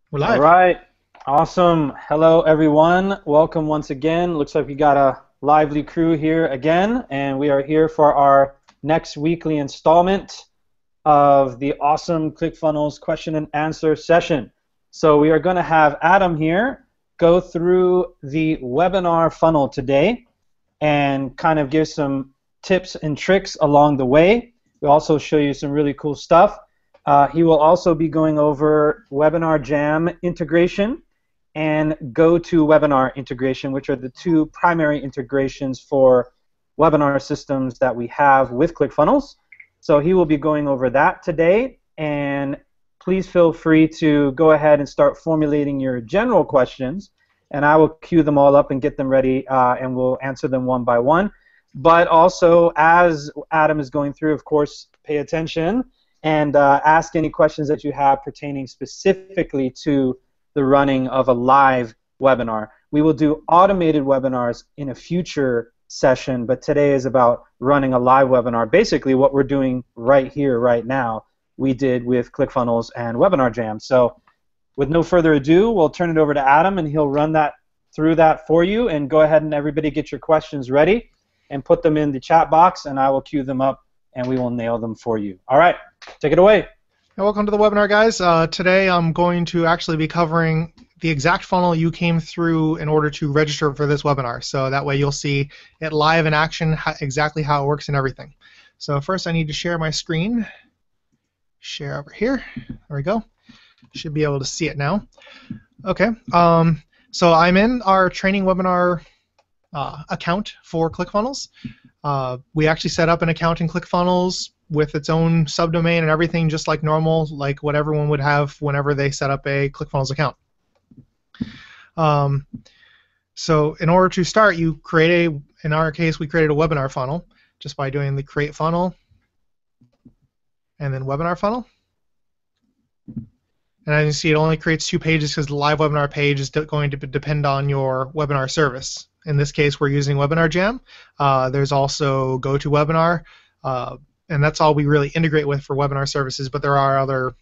We're All live. right, awesome. Hello, everyone. Welcome once again. Looks like we got a lively crew here again, and we are here for our next weekly installment of the awesome ClickFunnels question and answer session. So we are going to have Adam here go through the webinar funnel today and kind of give some tips and tricks along the way. We'll also show you some really cool stuff. He will also be going over Webinar Jam integration and GoToWebinar integration, which are the two primary integrations for webinar systems that we have with ClickFunnels. So he will be going over that today, and please feel free to go ahead and start formulating your general questions, and I will queue them all up and get them ready, and we'll answer them one by one. But also, as Adam is going through, of course, pay attention and ask any questions that you have pertaining specifically to the running of a live webinar. We will do automated webinars in a future session, but today is about running a live webinar. Basically, what we're doing right here, right now, we did with ClickFunnels and Webinar Jam. So with no further ado, we'll turn it over to Adam, and he'll run that through that for you. And go ahead and everybody get your questions ready and put them in the chat box, and I will queue them up, and we will nail them for you. All right, take it away. Hey, welcome to the webinar, guys. Today I'm going to actually be covering the exact funnel you came through in order to register for this webinar. So that way you'll see it live in action, exactly how it works and everything. So first I need to share my screen. Share over here. There we go. Should be able to see it now. Okay. So I'm in our training webinar account for ClickFunnels. We actually set up an account in ClickFunnels with its own subdomain and everything, just like normal, like what everyone would have whenever they set up a ClickFunnels account. So in order to start, you create in our case, we created a webinar funnel just by doing the create funnel and then webinar funnel. And as you see, it only creates 2 pages because the live webinar page is going to depend on your webinar service. In this case, we're using Webinar Jam. There's also GoToWebinar, and that's all we really integrate with for webinar services. But there are other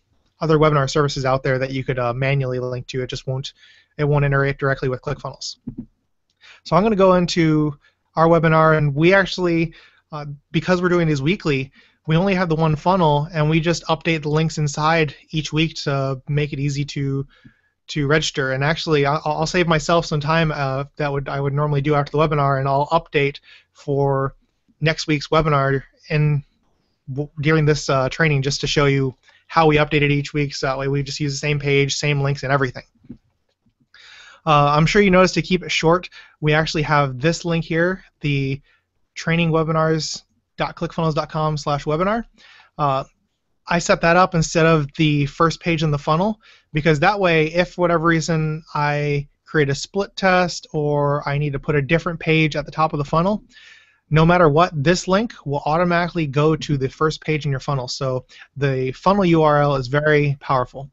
webinar services out there that you could manually link to. It just won't integrate directly with ClickFunnels. So I'm going to go into our webinar, and we actually, because we're doing these weekly, we only have the one funnel, and we just update the links inside each week to make it easy to register. And actually, I'll save myself some time I would normally do after the webinar, and I'll update for next week's webinar during this training just to show you how we update it each week. So that way we just use the same page, same links, and everything. I'm sure you noticed to keep it short, we actually have this link here, the trainingwebinars.clickfunnels.com/webinar. I set that up instead of the first page in the funnel because that way, if for whatever reason I create a split test or I need to put a different page at the top of the funnel, no matter what, this link will automatically go to the first page in your funnel. So the funnel URL is very powerful.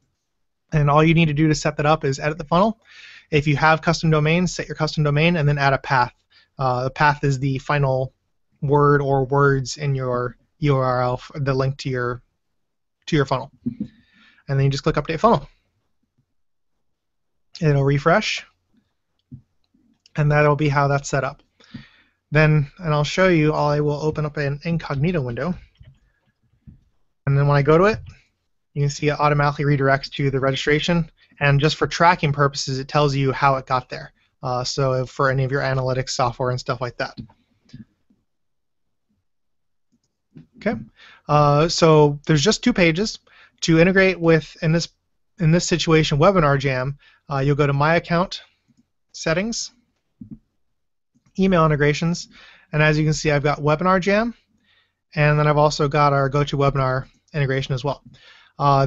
And all you need to do to set that up is edit the funnel. If you have custom domains, set your custom domain and then add a path. The path is the final word or words in your URL, the link to your funnel. And then you just click Update Funnel. It'll refresh, and that'll be how that's set up. Then, and I'll show you, I will open up an incognito window, and then when I go to it, you can see it automatically redirects to the registration, and just for tracking purposes, it tells you how it got there. So for any of your analytics software and stuff like that. Okay, so there's just 2 pages. To integrate with, in this situation, Webinar Jam, you'll go to My Account, Settings, Email Integrations, and as you can see, I've got Webinar Jam, and then I've also got our GoToWebinar integration as well.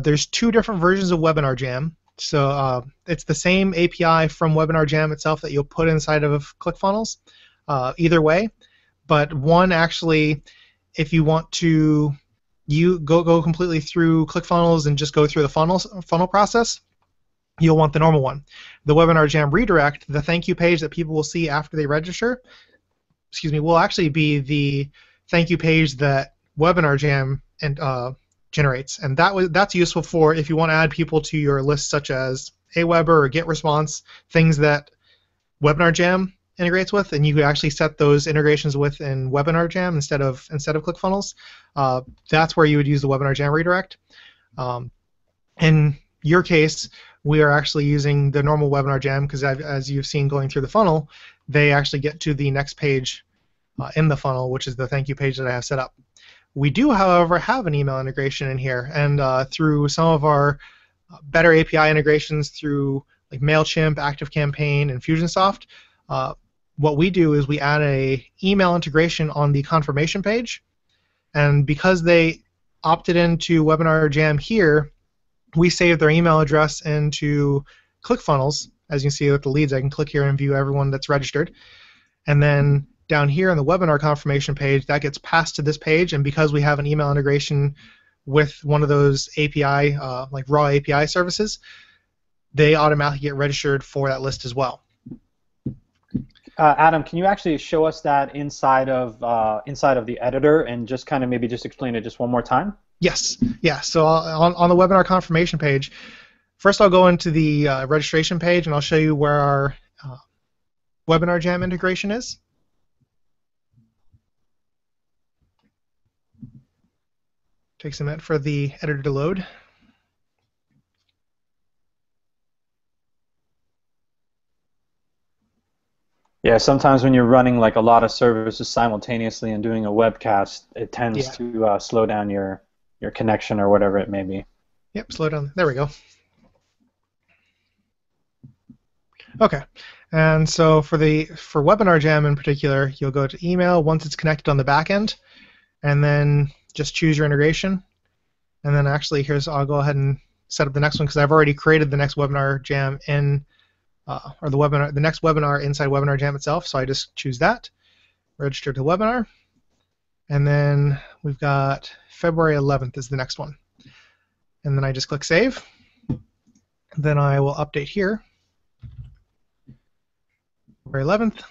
There's 2 different versions of Webinar Jam. So it's the same API from Webinar Jam itself that you'll put inside of ClickFunnels, either way, but one actually, if you want to go completely through ClickFunnels and just go through the funnel process, you'll want the normal one. The Webinar Jam redirect, the thank you page that people will see after they register, will actually be the thank you page that Webinar Jam generates, and that's useful for if you want to add people to your list, such as Aweber or GetResponse, things that Webinar Jam integrates with, and you could actually set those integrations with in Webinar Jam instead of ClickFunnels. That's where you would use the Webinar Jam redirect. In your case, we are actually using the normal Webinar Jam because, as you've seen going through the funnel, they actually get to the next page in the funnel, which is the thank you page that I have set up. We do, however, have an email integration in here, and through some of our better API integrations through like MailChimp, ActiveCampaign, and Fusionsoft, what we do is we add a email integration on the confirmation page, and because they opted into Webinar Jam here, we save their email address into ClickFunnels. As you can see with the leads, I can click here and view everyone that's registered. And then down here on the webinar confirmation page, that gets passed to this page, and because we have an email integration with one of those API, like raw API services, they automatically get registered for that list as well. Adam, can you actually show us that inside of the editor and just kind of maybe just explain it just one more time? Yes. Yeah. So on the webinar confirmation page, first I'll go into the registration page and I'll show you where our Webinar Jam integration is. Takes a minute for the editor to load. Yeah, sometimes when you're running like a lot of services simultaneously and doing a webcast, it tends to slow down your connection or whatever it may be. Yep, slow down. There we go. Okay, and so for Webinar Jam in particular, you'll go to email once it's connected on the back end, and then just choose your integration. And then actually, I'll go ahead and set up the next one because I've already created the next Webinar Jam in, or the next webinar inside Webinar Jam itself. So I just choose that, register to webinar, and then we've got February 11th is the next one. And then I just click save. Then I will update here. February 11th.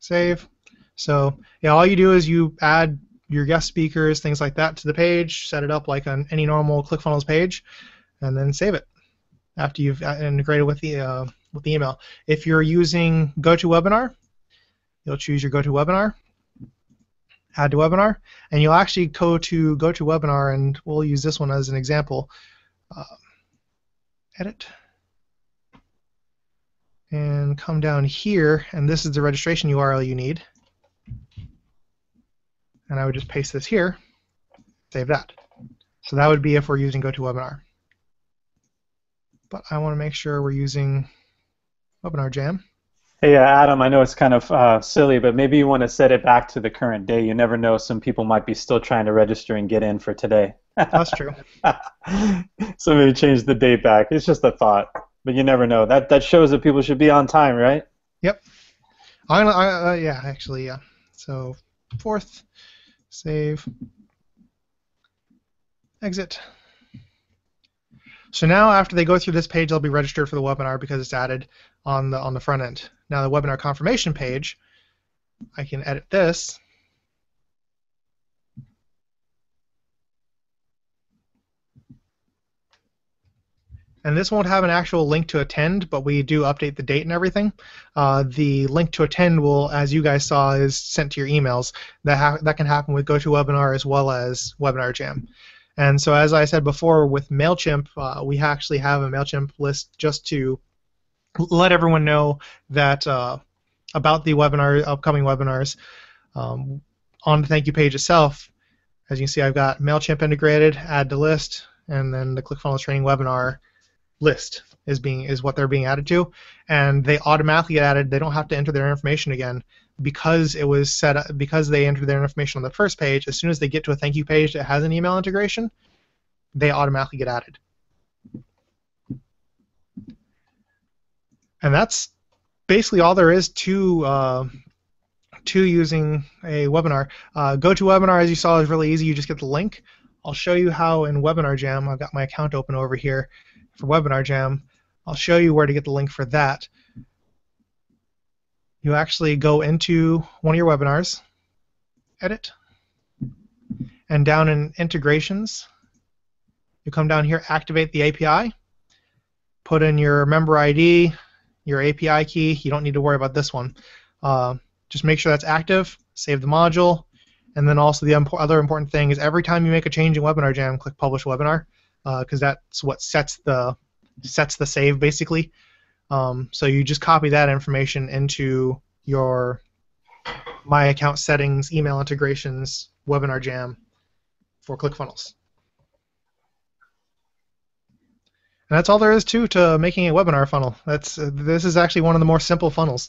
Save. So yeah, all you do is you add your guest speakers, things like that, to the page, set it up like on any normal ClickFunnels page, and then save it after you've integrated with the email. If you're using GoToWebinar, you'll choose your GoToWebinar, add to webinar, and you'll actually go to GoToWebinar, and we'll use this one as an example. Edit. And come down here, and this is the registration URL you need. And I would just paste this here, save that. So that would be if we're using GoToWebinar. But I want to make sure we're using Webinar Jam. Hey, Adam, I know it's kind of silly, but maybe you want to set it back to the current day. You never know, some people might be still trying to register and get in for today. That's true. So maybe change the date back. It's just a thought, but you never know. That shows that people should be on time, right? Yep. Yeah, actually, yeah. So 4th, save, exit. So now after they go through this page, they'll be registered for the webinar because it's added on the front end. Now the webinar confirmation page, I can edit this. And this won't have an actual link to attend, but we do update the date and everything. The link to attend will, as you guys saw, is sent to your emails. That can happen with GoToWebinar as well as Webinar Jam. And so as I said before, with MailChimp, we actually have a MailChimp list just to let everyone know that about the upcoming webinars. On the thank you page itself, as you can see, I've got MailChimp integrated, add to list, and then the ClickFunnels training webinar list is what they're being added to, and they automatically get added. They don't have to enter their information again because it was set up, because they entered their information on the first page. As soon as they get to a thank you page that has an email integration, they automatically get added. And that's basically all there is to using a webinar. GoToWebinar, as you saw, is really easy. You just get the link. I'll show you how in Webinar Jam. I've got my account open over here for Webinar Jam. I'll show you where to get the link for that. You actually go into one of your webinars, edit, and down in integrations, you come down here, activate the API, put in your member ID, your API key. You don't need to worry about this one. Just make sure that's active, save the module, and then also the other important thing is every time you make a change in Webinar Jam, click Publish Webinar, because that's what sets the save basically. So you just copy that information into your My Account settings, email integrations, Webinar Jam for ClickFunnels. And that's all there is to making a webinar funnel. This is actually one of the more simple funnels.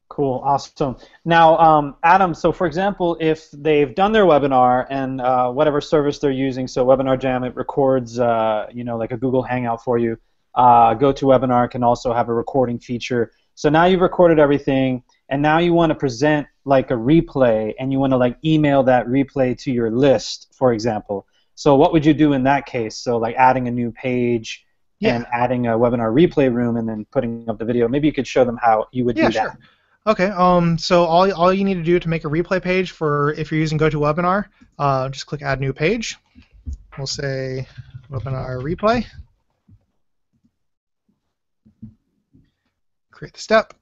Cool, awesome. Now, Adam, so for example, if they've done their webinar and whatever service they're using, so Webinar Jam, it records, like a Google Hangout for you. GoToWebinar can also have a recording feature. So now you've recorded everything, and now you want to present like a replay, and you want to like email that replay to your list, for example. So what would you do in that case? So like adding a new page and adding a webinar replay room and then putting up the video. Maybe you could show them how you would do that. Sure. Okay. So all you need to do to make a replay page for if you're using GoToWebinar, just click Add New Page. We'll say Webinar Replay. Create the step.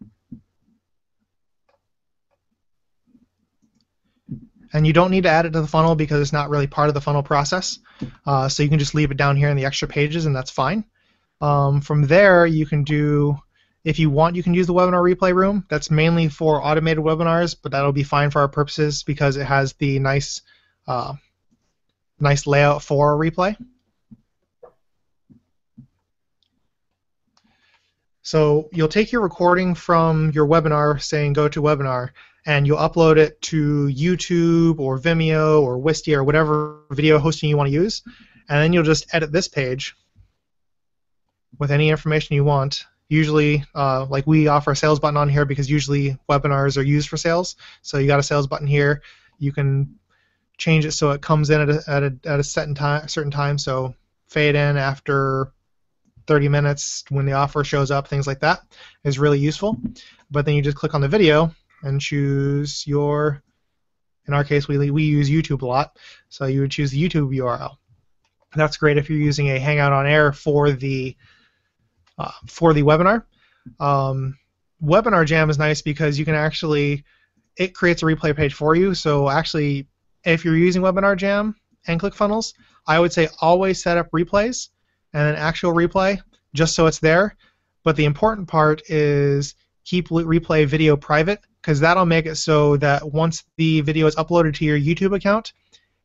And you don't need to add it to the funnel because it's not really part of the funnel process. So you can just leave it down here in the extra pages, and that's fine. From there, you can do, if you want, you can use the webinar replay room. That's mainly for automated webinars, but that'll be fine for our purposes because it has the nice layout for a replay. So you'll take your recording from your webinar, saying GoToWebinar, and you'll upload it to YouTube or Vimeo or Wistia or whatever video hosting you want to use, and then you'll just edit this page with any information you want. Usually, like we offer a sales button on here because usually webinars are used for sales. So you got a sales button here. You can change it so it comes in at a certain time. So fade in after 30 minutes when the offer shows up. Things like that is really useful. But then you just click on the video and choose your. In our case, we use YouTube a lot, so you would choose the YouTube URL. That's great if you're using a Hangout on Air for the webinar. Webinar Jam is nice because you can actually, it creates a replay page for you. So actually, if you're using Webinar Jam and ClickFunnels, I would say always set up replays and an actual replay just so it's there. But the important part is keep replay video private because that'll make it so that once the video is uploaded to your YouTube account,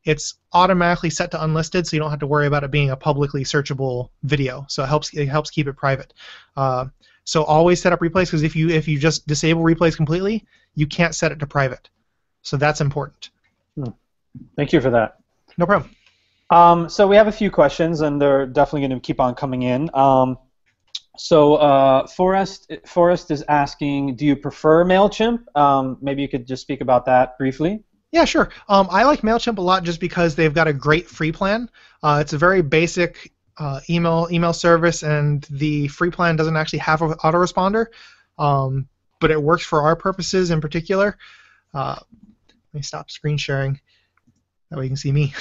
it's automatically set to unlisted, so you don't have to worry about it being a publicly searchable video. So it helps keep it private. So always set up replays because if you just disable replays completely, you can't set it to private. So that's important. Thank you for that. No problem. So we have a few questions, and they're definitely going to keep on coming in. Forrest is asking, do you prefer MailChimp? Maybe you could just speak about that briefly. Yeah, sure. I like MailChimp a lot just because they've got a great free plan. It's a very basic email service, and the free plan doesn't actually have an autoresponder, but it works for our purposes in particular. Let me stop screen sharing. That way you can see me.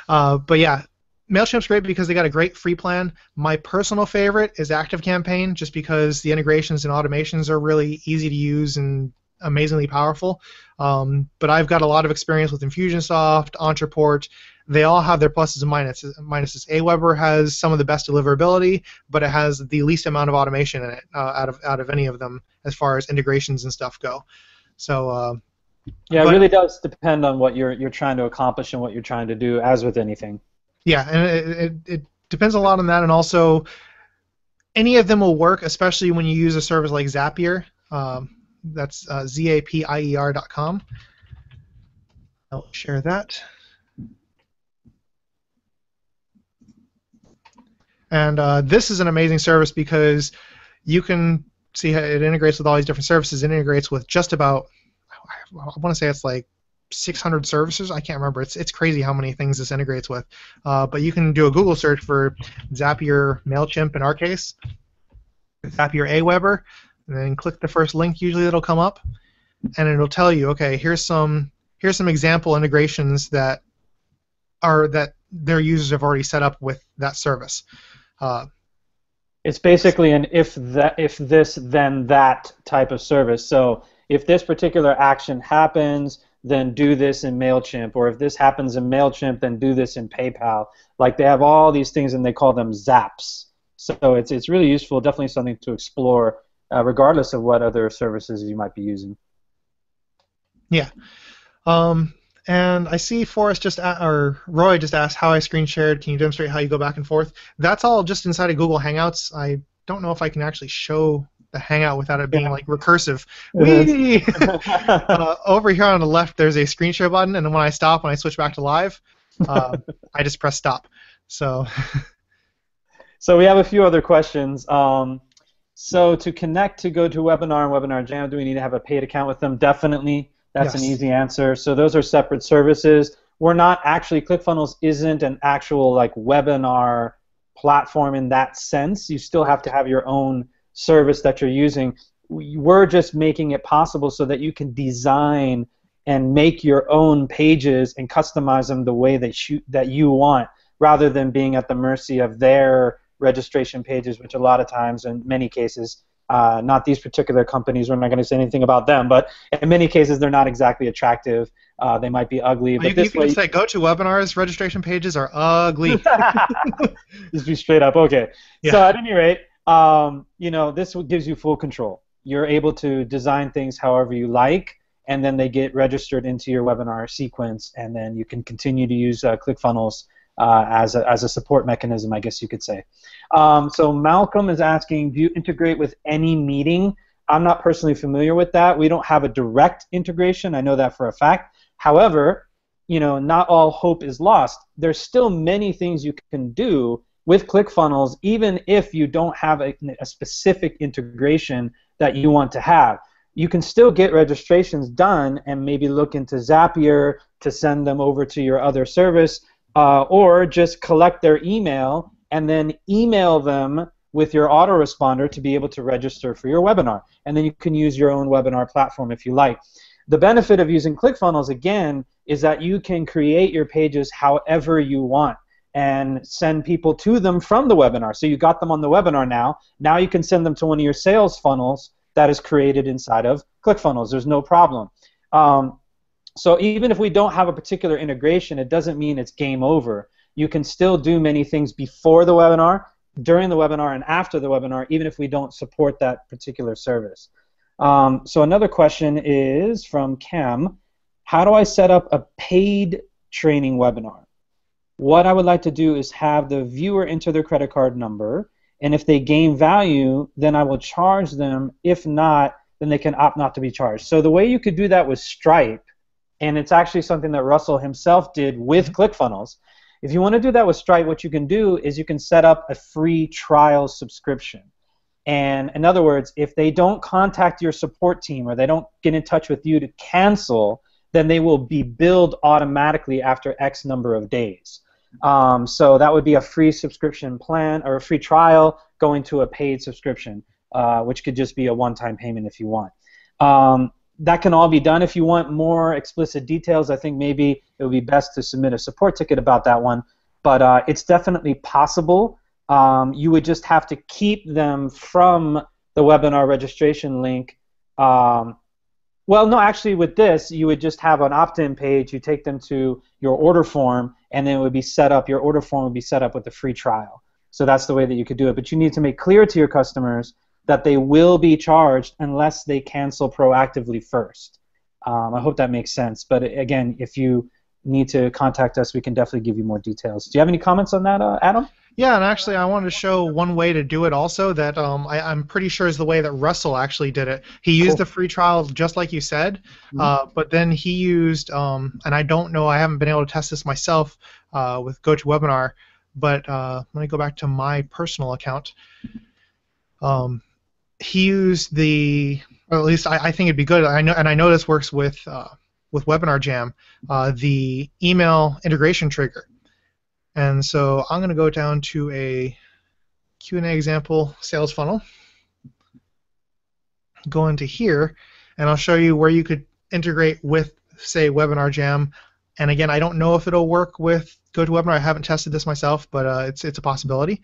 But yeah, MailChimp's great because they got a great free plan. My personal favorite is ActiveCampaign just because the integrations and automations are really easy to use and amazingly powerful. But I've got a lot of experience with Infusionsoft, Ontraport. They all have their pluses and minuses. Aweber has some of the best deliverability, but it has the least amount of automation in it out of any of them as far as integrations and stuff go. So yeah, it really does depend on what you're trying to accomplish and what you're trying to do, as with anything. Yeah, and it depends a lot on that, and also any of them will work, especially when you use a service like Zapier. That's zapier.com. I'll share that. And this is an amazing service because you can see how it integrates with all these different services. It integrates with just about, I want to say it's like 600 services. I can't remember. It's crazy how many things this integrates with. But you can do a Google search for Zapier MailChimp in our case, Zapier Aweber, and then click the first link usually that'll come up, and it'll tell you, okay, here's some example integrations that their users have already set up with that service. It's basically an if this then that type of service. So if this particular action happens, then do this in MailChimp, or if this happens in MailChimp, then do this in PayPal. Like they have all these things and they call them zaps. So it's really useful, definitely something to explore, regardless of what other services you might be using. Yeah. And I see Forrest or Roy just asked how I screen shared. Can you demonstrate how you go back and forth? That's all just inside of Google Hangouts. I don't know if I can actually show the Hangout without it being like recursive. Whee! Over here on the left, there's a screen share button, and then when I stop, when I switch back to live, I just press stop. So. So we have a few other questions. So to connect to GoToWebinar and Webinar Jam, do we need to have a paid account with them? Definitely. That's an easy answer. So those are separate services. We're not actually, ClickFunnels isn't an actual like webinar platform in that sense. You still have to have your own service that you're using. We're just making it possible so that you can design and make your own pages and customize them the way that you want, rather than being at the mercy of their registration pages, which a lot of times, in many cases, not these particular companies, we're not going to say anything about them, but in many cases they're not exactly attractive. They might be ugly. Well, but you can just say GoToWebinar's registration pages are ugly. Just be straight up. Okay. Yeah. So at any rate, this gives you full control. You're able to design things however you like, and then they get registered into your webinar sequence, and then you can continue to use ClickFunnels as a support mechanism, I guess you could say. So Malcolm is asking, do you integrate with any meeting? I'm not personally familiar with that. We don't have a direct integration. I know that for a fact. However, not all hope is lost. There's still many things you can do with ClickFunnels, even if you don't have a specific integration that you want to have. You can still get registrations done and maybe look into Zapier to send them over to your other service, or just collect their email and then email them with your autoresponder to be able to register for your webinar. And then you can use your own webinar platform if you like. The benefit of using ClickFunnels, again, is that you can create your pages however you want and send people to them from the webinar. So you got them on the webinar now. Now you can send them to one of your sales funnels that is created inside of ClickFunnels. There's no problem. So even if we don't have a particular integration, it doesn't mean it's game over. You can still do many things before the webinar, during the webinar, and after the webinar, even if we don't support that particular service. So another question is from Cam. How do I set up a paid training webinar? What I would like to do is have the viewer enter their credit card number, and if they gain value, then I will charge them. If not, then they can opt not to be charged. So the way you could do that with Stripe, and it's actually something that Russell himself did with ClickFunnels. If you want to do that with Stripe, what you can do is you can set up a free trial subscription. And in other words, if they don't contact your support team or they don't get in touch with you to cancel, then they will be billed automatically after X number of days. So that would be a free subscription plan or a free trial going to a paid subscription, which could just be a one-time payment if you want. That can all be done. If you want more explicit details, I think maybe it would be best to submit a support ticket about that one. But it's definitely possible. You would just have to keep them from the webinar registration link. Well, no, actually with this, you would just have an opt-in page. You take them to your order form, and then it would be set up. Your order form would be set up with a free trial. So that's the way that you could do it. But you need to make clear to your customers that they will be charged unless they cancel proactively first. I hope that makes sense. But again, if you need to contact us, we can definitely give you more details. Do you have any comments on that, Adam? Yeah, and actually I wanted to show one way to do it also that I'm pretty sure is the way that Russell actually did it. He used the free trial just like you said, but then he used, and I don't know, I haven't been able to test this myself with GoToWebinar, but let me go back to my personal account. He used or at least I think it'd be good. I know this works with Webinar Jam, the email integration trigger. And so I'm going to go down to a Q&A example sales funnel. Go into here, and I'll show you where you could integrate with, say, Webinar Jam. And again, I don't know if it'll work with GoToWebinar. I haven't tested this myself, but it's a possibility.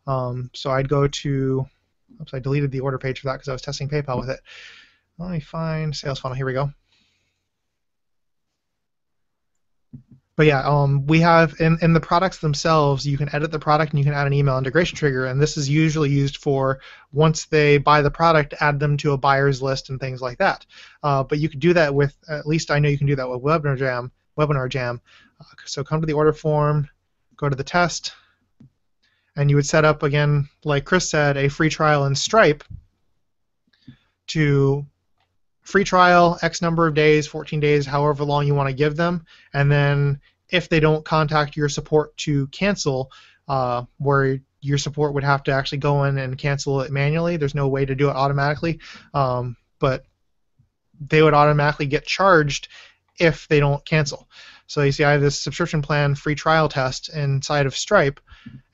So I'd go to, oops, I deleted the order page for that because I was testing PayPal with it. Let me find sales funnel. Here we go. But yeah, we have in the products themselves, you can edit the product and you can add an email integration trigger, and this is usually used for once they buy the product, add them to a buyer's list and things like that. But you could do that with, at least I know you can do that with Webinar Jam. So come to the order form, go to the test, and you would set up, again, like Chris said, a free trial in Stripe to free trial, X number of days, 14 days, however long you want to give them, and then if they don't contact your support to cancel, where your support would have to actually go in and cancel it manually. There's no way to do it automatically, but they would automatically get charged if they don't cancel. So you see I have this subscription plan free trial test inside of Stripe,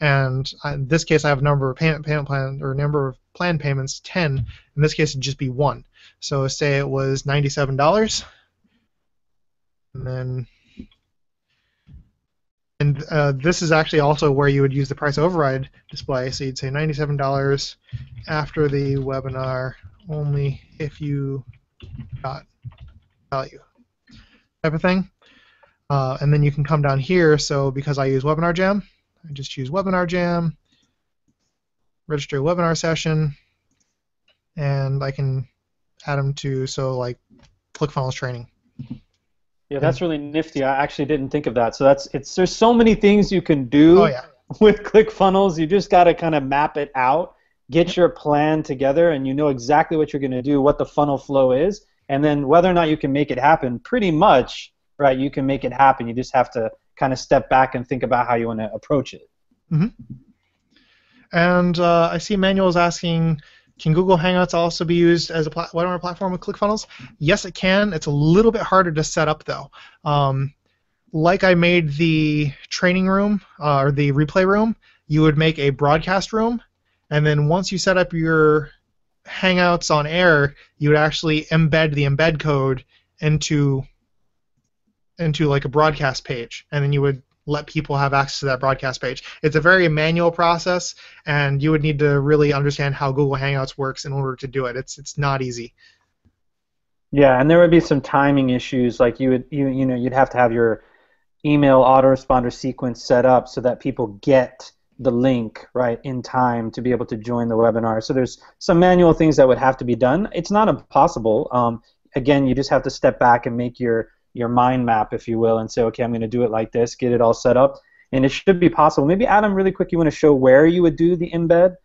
and in this case I have a number of payment plan or number of plan payments, 10. In this case it'd just be 1. So say it was $97, and then this is actually also where you would use the price override display. So you'd say $97 after the webinar only if you got value type of thing. And then you can come down here. So because I use Webinar Jam, I just choose Webinar Jam, register a webinar session, and I can add them to, so like ClickFunnels training. Yeah, that's really nifty. I actually didn't think of that. So there's so many things you can do with ClickFunnels. You just got to kind of map it out, get your plan together, and you know exactly what you're going to do, what the funnel flow is, and then whether or not you can make it happen, pretty much, right, you can make it happen. You just have to kind of step back and think about how you want to approach it. Mm-hmm. And I see Manuel's asking, can Google Hangouts also be used as a webinar platform with ClickFunnels? Yes, it can. It's a little bit harder to set up, though. Like I made the training room or the replay room, you would make a broadcast room, and then once you set up your Hangouts on air, you would actually embed the embed code into like a broadcast page, and then you would let people have access to that broadcast page. It's a very manual process, and you would need to really understand how Google Hangouts works in order to do it. It's not easy. Yeah, and there would be some timing issues, like you'd have to have your email autoresponder sequence set up so that people get the link right in time to be able to join the webinar. So there's some manual things that would have to be done. It's not impossible. Again, you just have to step back and make your mind map, if you will, and say, okay, I'm going to do it like this, get it all set up, and it should be possible. Maybe, Adam, really quick, you want to show where you would do the embed,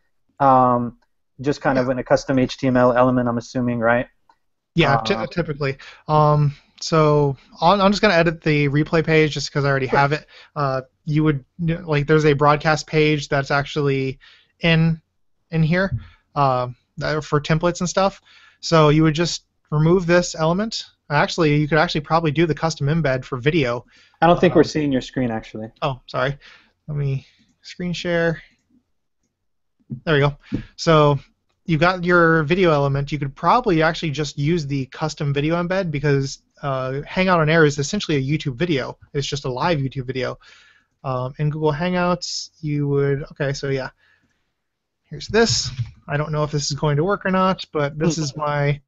just kind of in a custom HTML element, I'm assuming, right? Yeah, typically. So I'm just going to edit the replay page just because I already have it. You would, like, there's a broadcast page that's actually in here for templates and stuff. So you would just remove this element. Actually, you could actually probably do the custom embed for video. I don't think we're seeing your screen, actually. Oh, sorry. Let me screen share. There we go. So you've got your video element. You could probably actually just use the custom video embed because Hangout on Air is essentially a YouTube video. It's just a live YouTube video. In Google Hangouts, you would, okay, so yeah. Here's this. I don't know if this is going to work or not, but this is my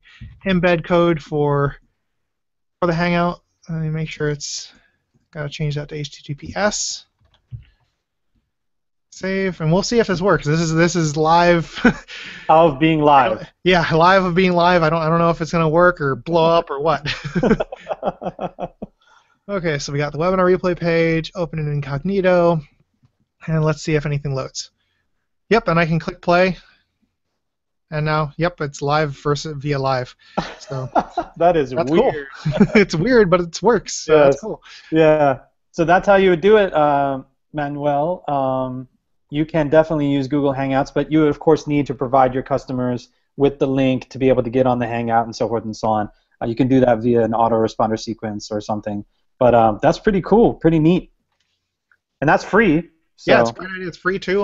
embed code for the Hangout. Let me make sure it's got to change that to HTTPS. Save, and we'll see if this works. This is live. Of being live. Yeah, live of being live. I don't know if it's going to work or blow up or what. Okay, so we got the webinar replay page, open in incognito, and let's see if anything loads. Yep, and I can click play. And now, yep, it's live versus via live. So that is that's weird. Cool. It's weird, but it works. So yes. That's cool. Yeah. So that's how you would do it, Manuel. You can definitely use Google Hangouts, but you, of course, need to provide your customers with the link to be able to get on the Hangout and so forth and so on. You can do that via an autoresponder sequence or something. But that's pretty cool, pretty neat. And that's free. So. Yeah, it's free too.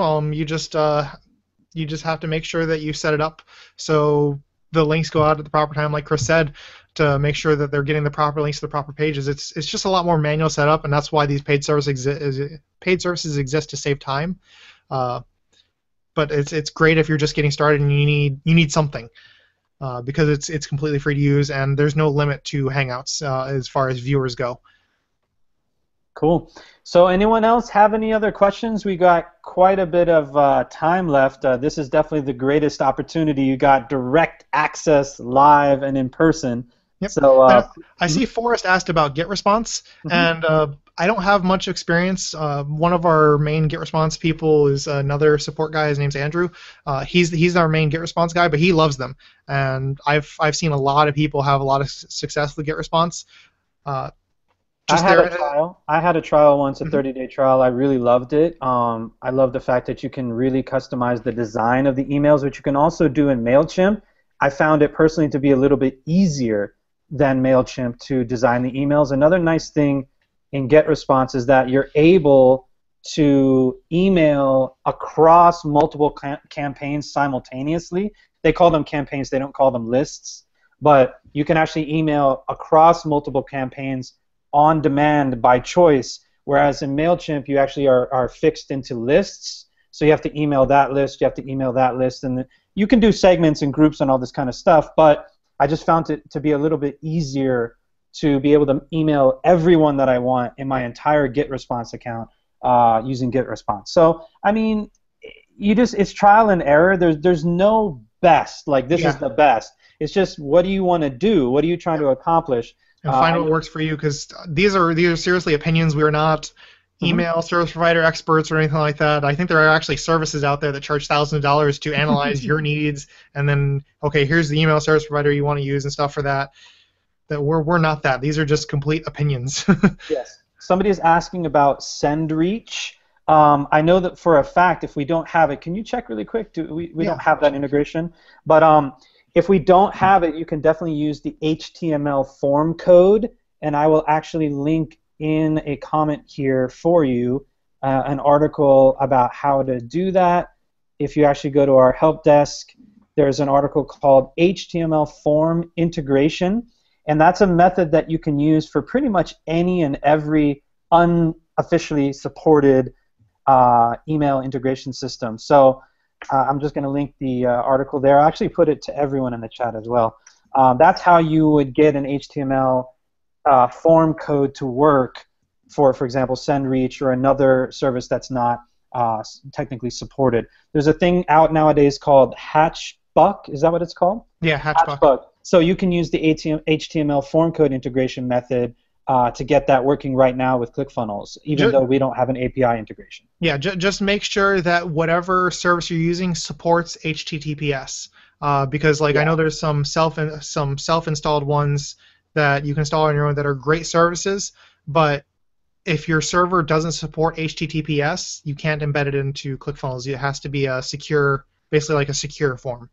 You just have to make sure that you set it up so the links go out at the proper time, like Chris said, to make sure that they're getting the proper links to the proper pages. It's just a lot more manual setup, and that's why these paid services exist to save time. but it's great if you're just getting started and you need something. Because it's completely free to use, and there's no limit to Hangouts as far as viewers go. Cool. So anyone else have any other questions? We got quite a bit of time left. This is definitely the greatest opportunity. You got direct access live and in person. Yep. So I see Forrest asked about GetResponse, and I don't have much experience. One of our main GetResponse people is another support guy. His name's Andrew. He's our main GetResponse guy, but he loves them, and I've seen a lot of people have a lot of success with GetResponse. I had a trial once, a 30-day trial. I really loved it. I love the fact that you can really customize the design of the emails, which you can also do in MailChimp. I found it personally to be a little bit easier than MailChimp to design the emails. Another nice thing in GetResponse is that you're able to email across multiple campaigns simultaneously. They call them campaigns, they don't call them lists, but you can actually email across multiple campaigns on demand by choice, whereas in MailChimp you actually are fixed into lists, so you have to email that list, you have to email that list, and you can do segments and groups and all this kind of stuff, but I just found it to be a little bit easier to be able to email everyone that I want in my entire GetResponse account using GetResponse. So, I mean, it's trial and error. There's no best, like this is the best. It's just what do you want to do? What are you trying to accomplish? And find what works for you, because these are seriously opinions. We are not email service provider experts or anything like that. I think there are actually services out there that charge thousands of dollars to analyze your needs, and then, okay, here's the email service provider you want to use and stuff for that. That we're not that. These are just complete opinions. Yes. Somebody is asking about SendReach. I know that for a fact, if we don't have it, can you check really quick? We don't have that integration, but if we don't have it, you can definitely use the HTML form code, and I will actually link in a comment here for you an article about how to do that. If you actually go to our help desk, there's an article called HTML form integration, and that's a method that you can use for pretty much any and every unofficially supported email integration system. So I'm just going to link the article there. I'll actually put it to everyone in the chat as well. That's how you would get an HTML form code to work for example, SendReach or another service that's not technically supported. There's a thing out nowadays called Hatchbuck. Is that what it's called? Yeah, Hatchbuck. So you can use the HTML form code integration method to get that working right now with ClickFunnels, even though we don't have an API integration. Yeah, just make sure that whatever service you're using supports HTTPS, because I know there's some self-installed ones that you can install on your own that are great services, but if your server doesn't support HTTPS, you can't embed it into ClickFunnels. It has to be a secure, basically like a secure form.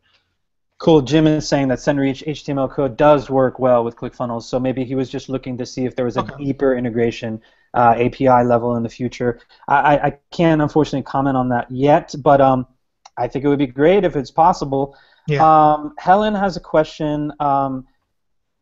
Cool. Jim is saying that SendReach HTML code does work well with ClickFunnels, so maybe he was just looking to see if there was a deeper integration API level in the future. I can't, unfortunately, comment on that yet, but I think it would be great if it's possible. Yeah. Helen has a question.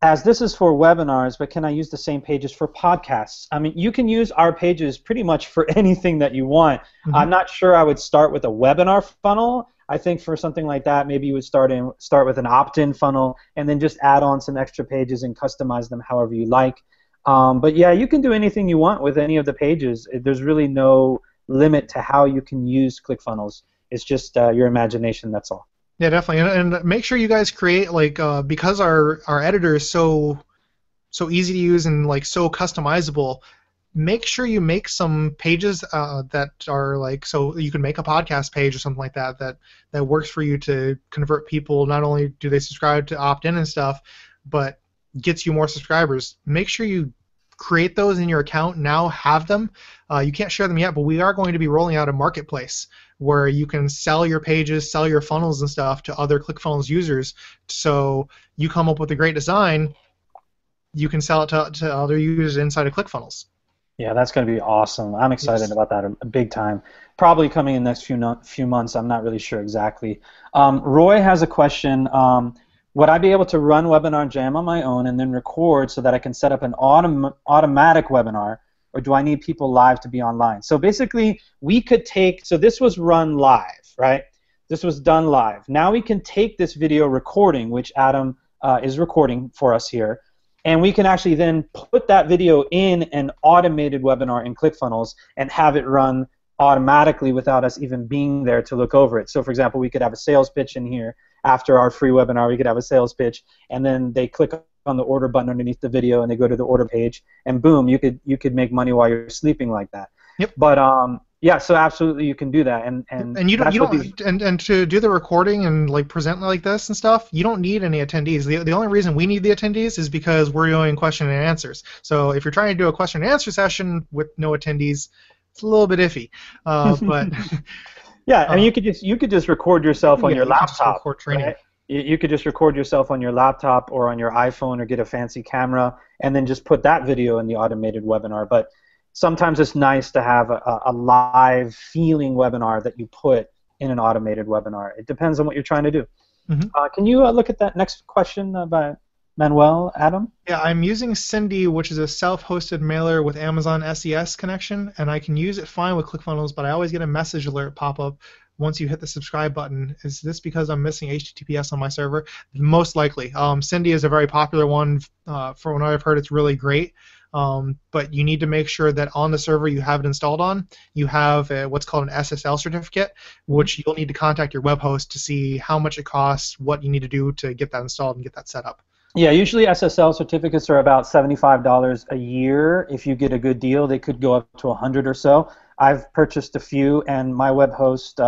As this is for webinars, but can I use the same pages for podcasts? I mean, you can use our pages pretty much for anything that you want. I'm not sure I would start with a webinar funnel. I think for something like that, maybe you would start with an opt-in funnel and then just add on some extra pages and customize them however you like. But yeah, you can do anything you want with any of the pages. There's really no limit to how you can use ClickFunnels. It's just your imagination, that's all. Yeah, definitely, and make sure you guys create because our editor is so easy to use and so customizable. Make sure you make some pages that are so you can make a podcast page or something like that works for you to convert people. Not only do they subscribe to opt-in and stuff, but gets you more subscribers. Make sure you create those in your account now. Have them. You can't share them yet, but we are going to be rolling out a marketplace where you can sell your pages, sell your funnels and stuff to other ClickFunnels users. So you come up with a great design, you can sell it to other users inside of ClickFunnels. Yeah, that's going to be awesome. I'm excited about that big time. Probably coming in the next few months. I'm not really sure exactly. Roy has a question. Would I be able to run Webinar Jam on my own and then record so that I can set up an automatic webinar, or do I need people live to be online? So basically, we could take, so this was run live, right? this was done live. Now we can take this video recording, which Adam is recording for us here, and we can actually then put that video in an automated webinar in ClickFunnels and have it run automatically without us even being there to look over it. So for example, we could have a sales pitch in here. After our free webinar, we could have a sales pitch, and then they click on the order button underneath the video, and they go to the order page, and boom, you could make money while you're sleeping like that. Yep. But yeah, so absolutely you can do that, and you don't and to do the recording and like present like this and stuff, you don't need any attendees. The only reason we need the attendees is because we're doing question and answers. So if you're trying to do a question and answer session with no attendees, it's a little bit iffy. But yeah, I mean, you could just record yourself on your laptop. Right? You could just record yourself on your laptop or on your iPhone or get a fancy camera and then just put that video in the automated webinar. But sometimes it's nice to have a live feeling webinar that you put in an automated webinar. It depends on what you're trying to do. Mm-hmm. Can you look at that next question by Manuel, Adam? Yeah, I'm using Cindy, which is a self-hosted mailer with Amazon SES connection, and I can use it fine with ClickFunnels, but I always get a message alert pop up once you hit the subscribe button. Is this because I'm missing HTTPS on my server? Most likely. Cindy is a very popular one. From what I've heard, it's really great. But you need to make sure that on the server you have it installed on, you have what's called an SSL certificate, which you'll need to contact your web host to see how much it costs, what you need to do to get that installed and get that set up. Yeah, usually SSL certificates are about $75 a year. If you get a good deal, they could go up to $100 or so. I've purchased a few, and my web host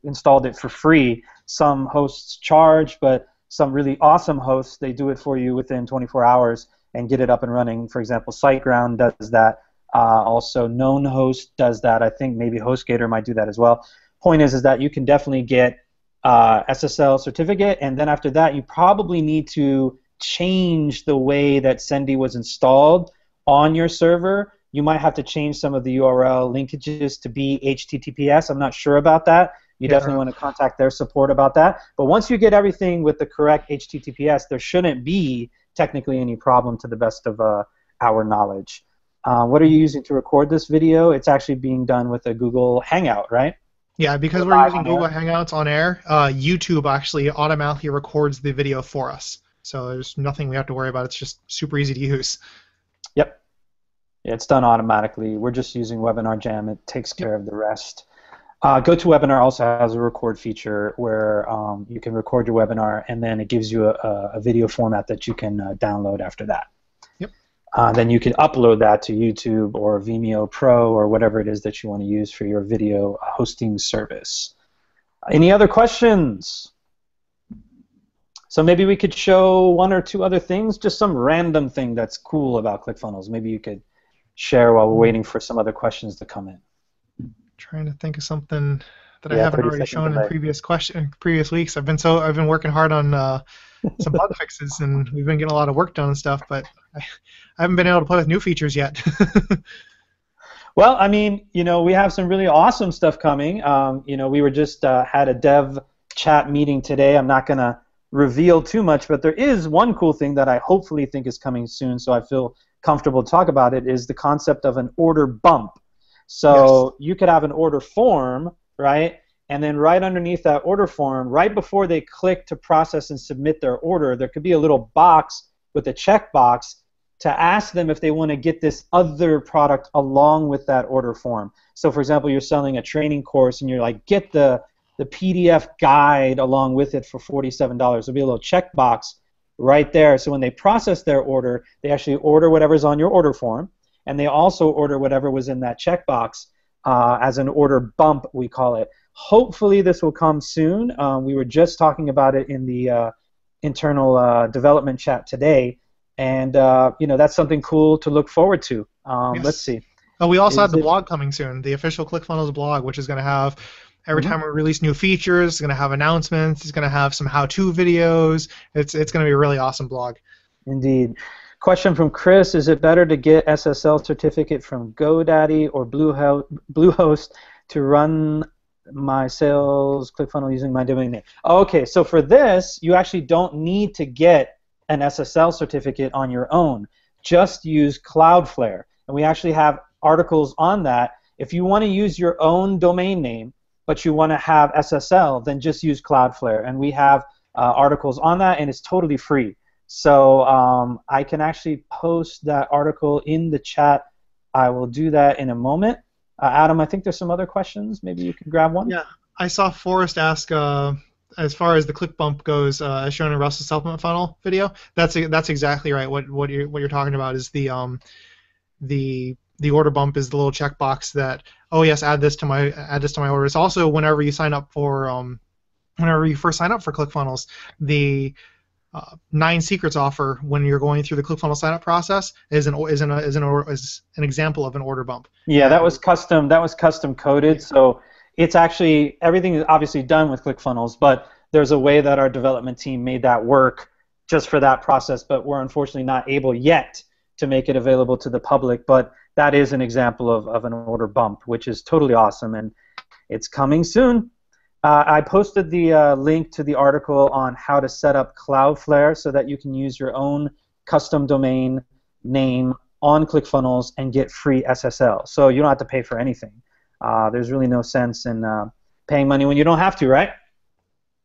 installed it for free. Some hosts charge, but some really awesome hosts, they do it for you within 24 hours and get it up and running. For example, SiteGround does that. Also, KnownHost does that. I think maybe HostGator might do that as well. Point is that you can definitely get SSL certificate, and then after that, you probably need to change the way that Sendy was installed on your server. You might have to change some of the URL linkages to be HTTPS. I'm not sure about that. You definitely want to contact their support about that. But once you get everything with the correct HTTPS, there shouldn't be technically any problem to the best of our knowledge. What are you using to record this video? It's actually being done with a Google Hangout, right? Yeah, because we're using Google Hangouts on air, YouTube actually automatically records the video for us. So there's nothing we have to worry about. It's just super easy to use. Yep. Yeah, it's done automatically. We're just using Webinar Jam. It takes care of the rest. GoToWebinar also has a record feature where you can record your webinar, and then it gives you a video format that you can download after that. Yep. Then you can upload that to YouTube or Vimeo Pro or whatever it is that you want to use for your video hosting service. Any other questions? So maybe we could show one or two other things, just some random thing that's cool about ClickFunnels. Maybe you could share while we're waiting for some other questions to come in. Trying to think of something that I haven't already shown in previous weeks. I've been working hard on some bug fixes, and we've been getting a lot of work done and stuff, but I haven't been able to play with new features yet. Well, I mean, we have some really awesome stuff coming. We were just had a dev chat meeting today. I'm not gonna reveal too much, but there is one cool thing that I hopefully think is coming soon, so I feel comfortable to talk about it, is the concept of an order bump. So you could have an order form, right? And then right underneath that order form, right before they click to process and submit their order, there could be a little box with a checkbox to ask them if they want to get this other product along with that order form. So for example, you're selling a training course and you're like, get the PDF guide along with it for $47. There'll be a little checkbox right there. So when they process their order, they actually order whatever's on your order form, and they also order whatever was in that checkbox as an order bump, we call it. Hopefully this will come soon. We were just talking about it in the internal development chat today, and that's something cool to look forward to. Let's see. Oh, we also have the blog coming soon, the official ClickFunnels blog, which is going to have every time we release new features, it's going to have announcements, it's going to have some how-to videos. It's going to be a really awesome blog. Indeed. Question from Chris, is it better to get SSL certificate from GoDaddy or Bluehost to run my sales ClickFunnels using my domain name? Okay, so for this, you actually don't need to get an SSL certificate on your own. Just use Cloudflare. And we actually have articles on that. If you want to use your own domain name, but you want to have SSL, then just use Cloudflare. And we have articles on that, and it's totally free. So I can actually post that article in the chat. I will do that in a moment. Adam, I think there's some other questions. Maybe you can grab one. Yeah, I saw Forrest ask, as far as the click bump goes, as shown in Russell's supplement funnel video. That's exactly right. What you're talking about is the order bump is the little checkbox that, oh yes, add this to my order. It's also whenever you sign up for whenever you first sign up for ClickFunnels, the 9 secrets offer when you're going through the ClickFunnels sign-up process is an example of an order bump. Yeah, that was custom. That was custom coded. Yeah. So it's actually, everything is obviously done with ClickFunnels, but there's a way that our development team made that work just for that process. But we're unfortunately not able yet to make it available to the public. But that is an example of an order bump, which is totally awesome, and it's coming soon. I posted the link to the article on how to set up Cloudflare so that you can use your own custom domain name on ClickFunnels and get free SSL. So you don't have to pay for anything. There's really no sense in paying money when you don't have to, right?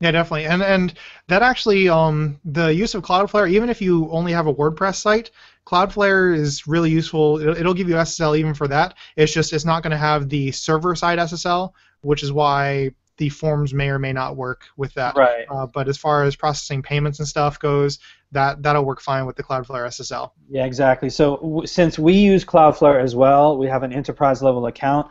Yeah, definitely. And that actually, the use of Cloudflare, even if you only have a WordPress site, Cloudflare is really useful. It'll give you SSL even for that. It's not going to have the server-side SSL, which is why the forms may or may not work with that. Right. But as far as processing payments and stuff goes, that'll work fine with the Cloudflare SSL. Yeah, exactly. So since we use Cloudflare as well, we have an enterprise-level account.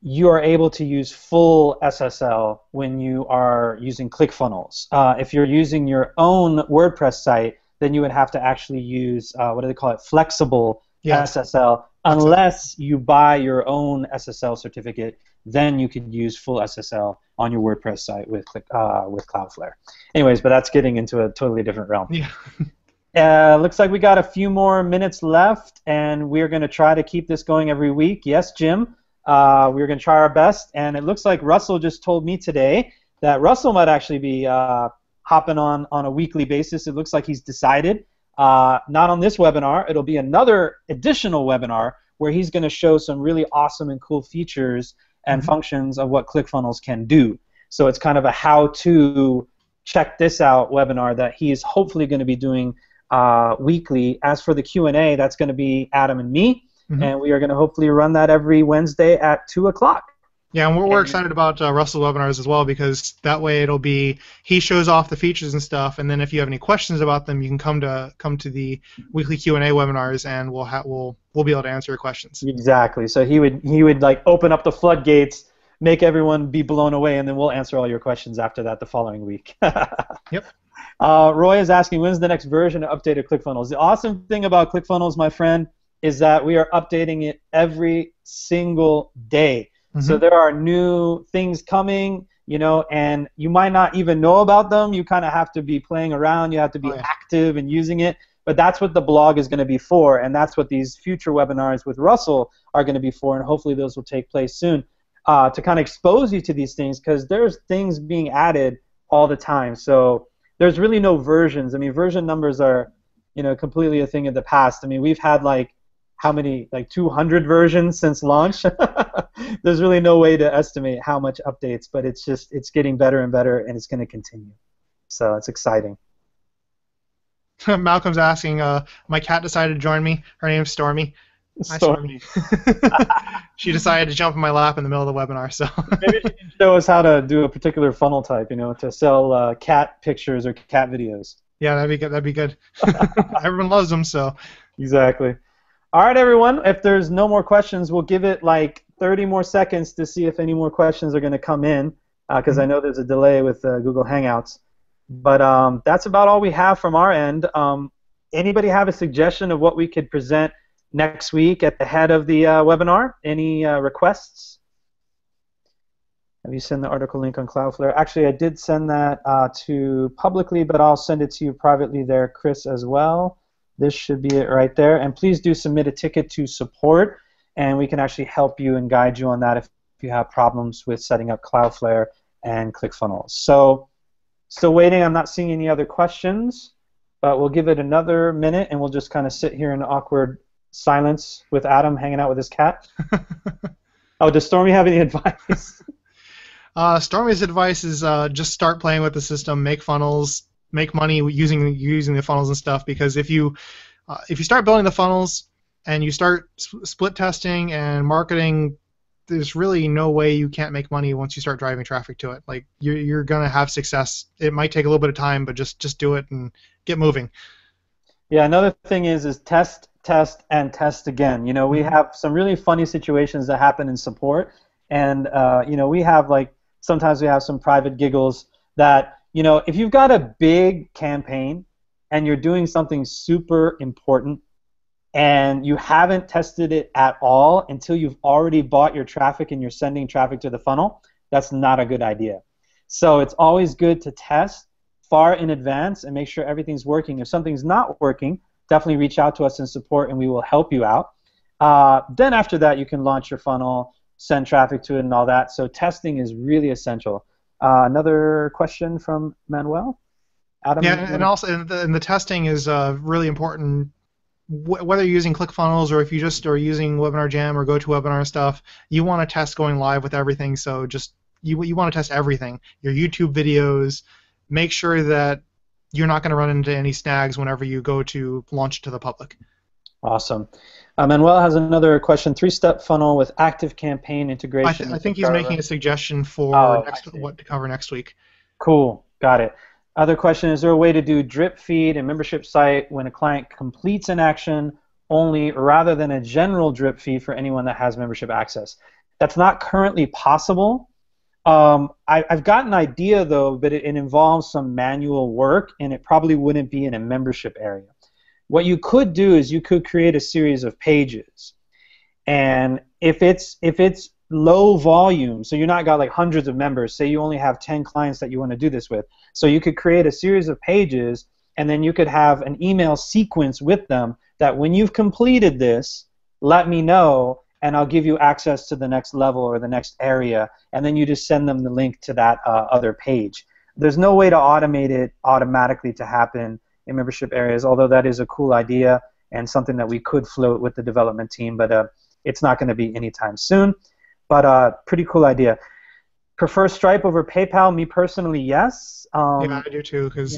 You are able to use full SSL when you are using ClickFunnels. If you're using your own WordPress site, then you would have to actually use, what do they call it, flexible SSL. Unless you buy your own SSL certificate, then you can use full SSL on your WordPress site with Cloudflare. Anyways, but that's getting into a totally different realm. Yeah. Looks like we got a few more minutes left, and we're going to try to keep this going every week. Yes, Jim, we're going to try our best, and it looks like Russell just told me today that Russell might actually be hopping on a weekly basis. It looks like he's decided. Not on this webinar. It'll be another additional webinar where he's going to show some really awesome and cool features and functions of what ClickFunnels can do. So it's kind of a how-to check this out webinar that he is hopefully going to be doing weekly. As for the Q&A, that's going to be Adam and me, and we are going to hopefully run that every Wednesday at 2 o'clock. Yeah, and we're excited about Russell webinars as well, because that way it'll be, he shows off the features and stuff, and then if you have any questions about them, you can come to the weekly Q&A webinars, and we'll be able to answer your questions. Exactly. So he would like open up the floodgates, make everyone be blown away, and then we'll answer all your questions after that the following week. Yep. Roy is asking, when's the next version of updated ClickFunnels? The awesome thing about ClickFunnels, my friend, is that we are updating it every single day. So there are new things coming, and you might not even know about them. You kind of have to be playing around. You have to be active and using it. But that's what the blog is going to be for, and that's what these future webinars with Russell are going to be for, and hopefully those will take place soon to kind of expose you to these things, because there's things being added all the time. So there's really no versions. I mean, version numbers are, completely a thing of the past. I mean, we've had how many, 200 versions since launch? There's really no way to estimate how much updates, but it's getting better and better, and it's going to continue. So it's exciting. Malcolm's asking, my cat decided to join me. Her name's Stormy. Stormy. She decided to jump in my lap in the middle of the webinar. So maybe she can show us how to do a particular funnel type, to sell cat pictures or cat videos. Yeah, that'd be good. That'd be good. Everyone loves them, so. Exactly. All right, everyone. If there's no more questions, we'll give it 30 more seconds to see if any more questions are going to come in, because I know there's a delay with Google Hangouts. But that's about all we have from our end. Anybody have a suggestion of what we could present next week at the head of the webinar? Any requests? Have you sent the article link on Cloudflare? Actually, I did send that to publicly, but I'll send it to you privately there, Chris, as well. This should be it right there. And please do submit a ticket to support, and we can actually help you and guide you on that if you have problems with setting up Cloudflare and ClickFunnels. So, still waiting. I'm not seeing any other questions, but we'll give it another minute, and we'll just kind of sit here in awkward silence with Adam hanging out with his cat. Oh, does Stormy have any advice? Stormy's advice is just start playing with the system, make funnels, make money using the funnels and stuff. Because if you start building the funnels and you start split testing and marketing, there's really no way you can't make money once you start driving traffic to it. Like you're gonna have success. It might take a little bit of time, but just do it and get moving. Yeah, another thing is test, test, and test again. You know, we have some really funny situations that happen in support, and you know, we have like sometimes we have some private giggles that, you know, if you've got a big campaign and you're doing something super important and you haven't tested it at all until you've already bought your traffic and you're sending traffic to the funnel, that's not a good idea. So it's always good to test far in advance and make sure everything's working. If something's not working, definitely reach out to us in support and we will help you out. Then after that, you can launch your funnel, send traffic to it and all that. So testing is really essential. Another question from Manuel? Adam? Yeah, and also the testing is really important. Whether you're using ClickFunnels or if you just are using Webinar Jam or GoToWebinar stuff, you want to test going live with everything. So just you want to test everything. Your YouTube videos. Make sure that you're not going to run into any snags whenever you go to launch it to the public. Awesome. Manuel has another question. 3-step funnel with active campaign integration. I think he's making a suggestion for what to cover next week. Cool. Got it. Other question, is there a way to do drip feed and membership site when a client completes an action only rather than a general drip feed for anyone that has membership access? That's not currently possible. I've got an idea, though, but it involves some manual work, and it probably wouldn't be in a membership area. What you could do is you could create a series of pages, and if it's low volume, so you're not got like hundreds of members, say you only have 10 clients that you want to do this with, so you could create a series of pages, and then you could have an email sequence with them that when you've completed this, let me know, and I'll give you access to the next level or the next area, and then you just send them the link to that other page. There's no way to automate it automatically to happen in membership areas, although that is a cool idea and something that we could float with the development team, but it's not going to be anytime soon. But pretty cool idea. Prefer Stripe over PayPal? Me personally, yes. Yeah, I do too, because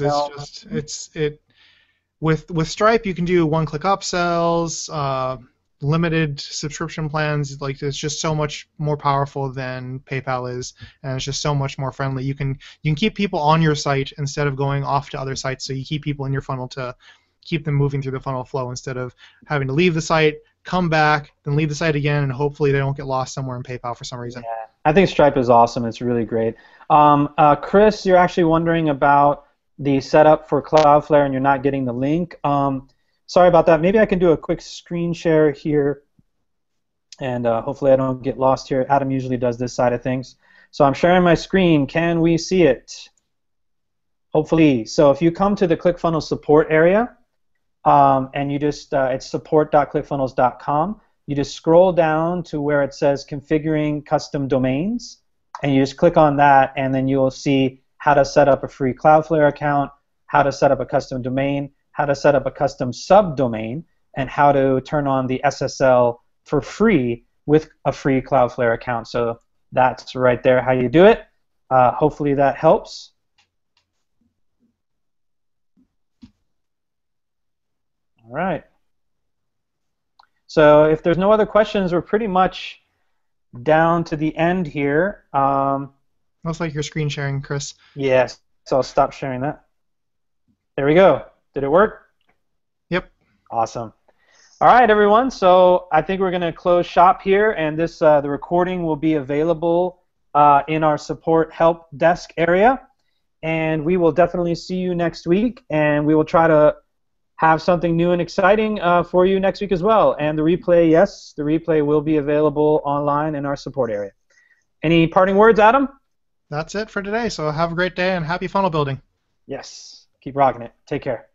with Stripe you can do one-click upsells, limited subscription plans. Like it's just so much more powerful than PayPal is, and it's just so much more friendly. You can keep people on your site instead of going off to other sites. So you keep people in your funnel to keep them moving through the funnel flow instead of having to leave the site, come back, then leave the site again, and hopefully they don't get lost somewhere in PayPal for some reason. Yeah, I think Stripe is awesome. It's really great. Chris, you're actually wondering about the setup for Cloudflare and you're not getting the link. Sorry about that. Maybe I can do a quick screen share here, and hopefully I don't get lost here. Adam usually does this side of things. So I'm sharing my screen. Can we see it? Hopefully. So if you come to the ClickFunnels support area, and you just, it's support.clickfunnels.com, you just scroll down to where it says configuring custom domains, and you just click on that, and then you'll see how to set up a free Cloudflare account, how to set up a custom domain, how to set up a custom subdomain, and how to turn on the SSL for free with a free Cloudflare account. So that's right there how you do it. Hopefully that helps. All right. So if there's no other questions, we're pretty much down to the end here. Looks like you're screen sharing, Chris. Yes. So I'll stop sharing that. There we go. Did it work? Yep. Awesome. All right, everyone. So I think we're going to close shop here, and this the recording will be available in our support help desk area, and we will definitely see you next week, and we will try to have something new and exciting for you next week as well. And the replay, yes, the replay will be available online in our support area. Any parting words, Adam? That's it for today. So have a great day and happy funnel building. Yes. Keep rocking it. Take care.